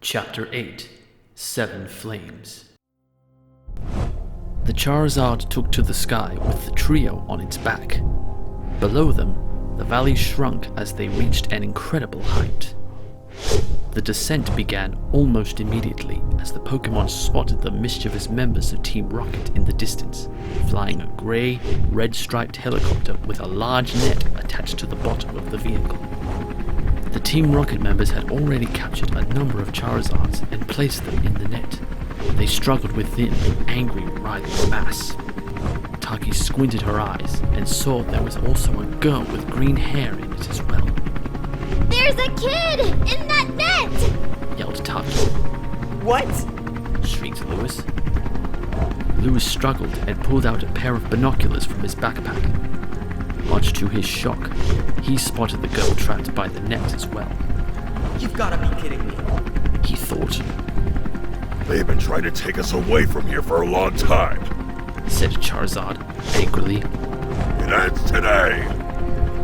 Chapter 8 Seven Flames. The Charizard took to the sky with the trio on its back. Below them, the valley shrunk as they reached an incredible height. The descent began almost immediately as the Pokémon spotted the mischievous members of Team Rocket in the distance, flying a grey, red-striped helicopter with a large net attached to the bottom of the vehicle. The Team Rocket members had already captured a number of Charizards and placed them in the net. They struggled within an angry, writhing mass. Taki squinted her eyes and saw there was also a girl with green hair in it as well. There's a kid in that net! Yelled Taki. What? Shrieked Lewis. Lewis struggled and pulled out a pair of binoculars from his backpack. Much to his shock, he spotted the girl trapped by the net as well. You've gotta be kidding me. He thought. They've been trying to take us away from here for a long time. Said Charizard angrily. It ends today!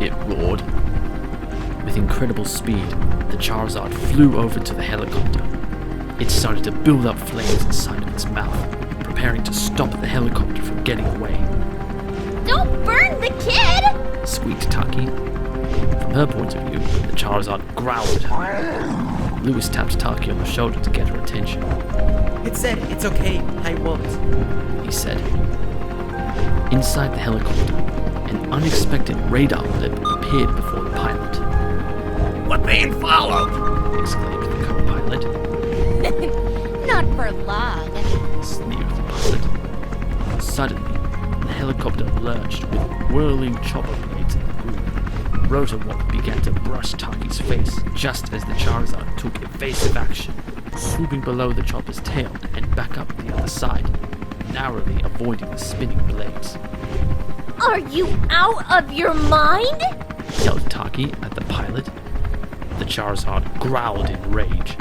It roared. With incredible speed, the Charizard flew over to the helicopter. It started to build up flames inside of its mouth, preparing to stop the helicopter from getting away. Don't burn the kid! Squeaked Taki. From her point of view, the Charizard growled at her. Lewis tapped Taki on the shoulder to get her attention. It said it's okay, I won't. He said. Inside the helicopter, an unexpected radar blip appeared before the pilot. We're being followed! Exclaimed the co-pilot. Not for long. Sneered the pilot. Suddenly, the helicopter lurched with whirling chopper blades in the group. Rotorwalk began to brush Taki's face just as the Charizard took evasive action, swooping below the chopper's tail and back up the other side, narrowly avoiding the spinning blades. Are you out of your mind? Yelled Taki at the pilot. The Charizard growled in rage.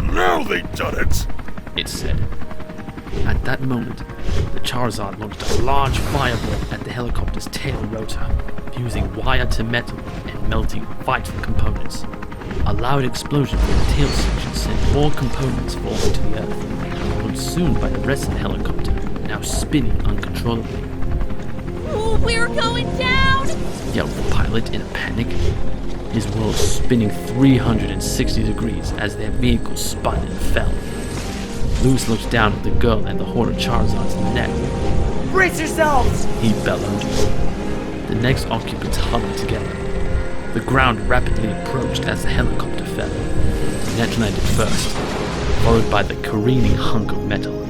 Now they've done it! It said. At that moment, the Charizard launched a large fireball at the helicopter's tail rotor, fusing wire to metal and melting vital components. A loud explosion from the tail section sent more components falling to the earth, consumed by the rest of the helicopter, now spinning uncontrollably. We're going down! Yelled the pilot in a panic, his world spinning 360 degrees as their vehicle spun and fell. Lewis looked down at the girl and the horde of Charizards in the net. Brace yourselves! He bellowed. The next occupants huddled together. The ground rapidly approached as the helicopter fell. The net landed first, followed by the careening hunk of metal.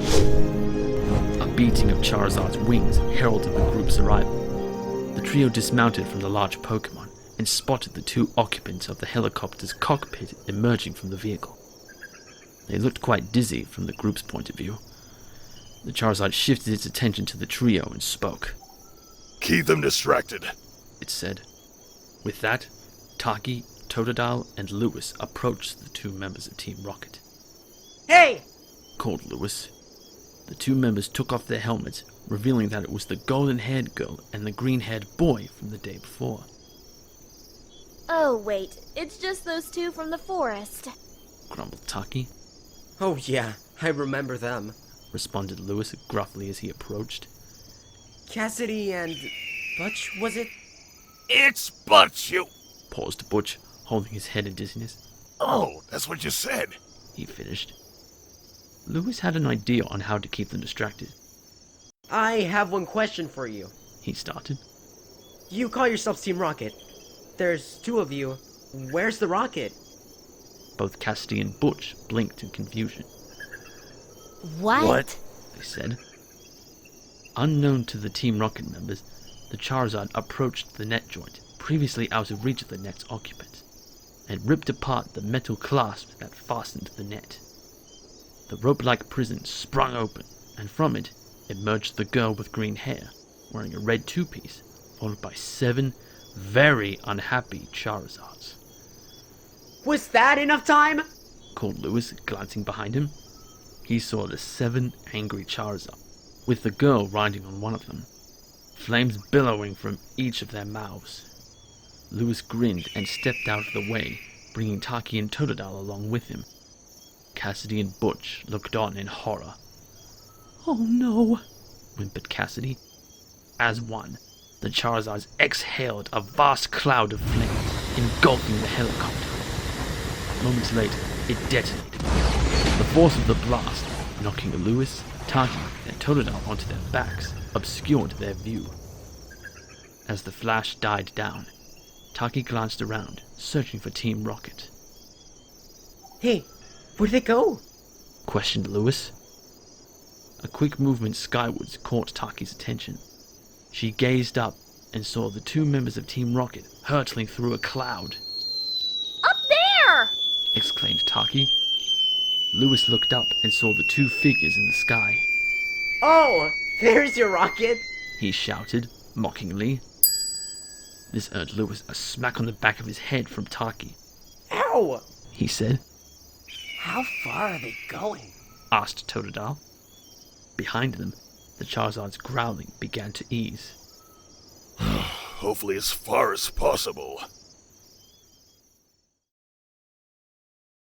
A beating of Charizard's wings heralded the group's arrival. The trio dismounted from the large Pokémon and spotted the two occupants of the helicopter's cockpit emerging from the vehicle. They looked quite dizzy from the group's point of view. The Charizard shifted its attention to the trio and spoke. Keep them distracted, it said. With that, Taki, Totodile, and Lewis approached the two members of Team Rocket. Hey! Called Lewis. The two members took off their helmets, revealing that it was the golden-haired girl and the green-haired boy from the day before. Oh, wait. It's just those two from the forest. Grumbled Taki. Oh yeah, I remember them. Responded Lewis gruffly as he approached. Cassidy and... Butch, was it? It's Butch, you... Paused Butch, holding his head in dizziness. Oh, that's what you said. He finished. Lewis had an idea on how to keep them distracted. I have one question for you. He started. You call yourselves Team Rocket. There's two of you. Where's the rocket? Both Cassidy and Butch blinked in confusion. What? They said. Unknown to the Team Rocket members, the Charizard approached the net joint, previously out of reach of the net's occupants, and ripped apart the metal clasp that fastened the net. The rope-like prison sprung open, and from it emerged the girl with green hair, wearing a red two-piece, followed by 7 very unhappy Charizards. Was that enough time? Called Lewis, glancing behind him. He saw the 7 angry Charizards, with the girl riding on one of them, flames billowing from each of their mouths. Lewis grinned and stepped out of the way, bringing Taki and Totodile along with him. Cassidy and Butch looked on in horror. "Oh no," whimpered Cassidy. As one, the Charizards exhaled a vast cloud of flame, engulfing the helicopter. Moments later, it detonated. The force of the blast, knocking Lewis, Taki, and Totodile onto their backs, obscured their view. As the flash died down, Taki glanced around, searching for Team Rocket. Hey, where'd they go? Questioned Lewis. A quick movement skywards caught Taki's attention. She gazed up and saw the two members of Team Rocket hurtling through a cloud. Up there! Exclaimed Taki. Lewis looked up and saw the two figures in the sky. Oh, there's your rocket! He shouted, mockingly. This earned Lewis a smack on the back of his head from Taki. Ow! He said. How far are they going? Asked Totodile. Behind them, the Charizard's growling began to ease. Hopefully as far as possible.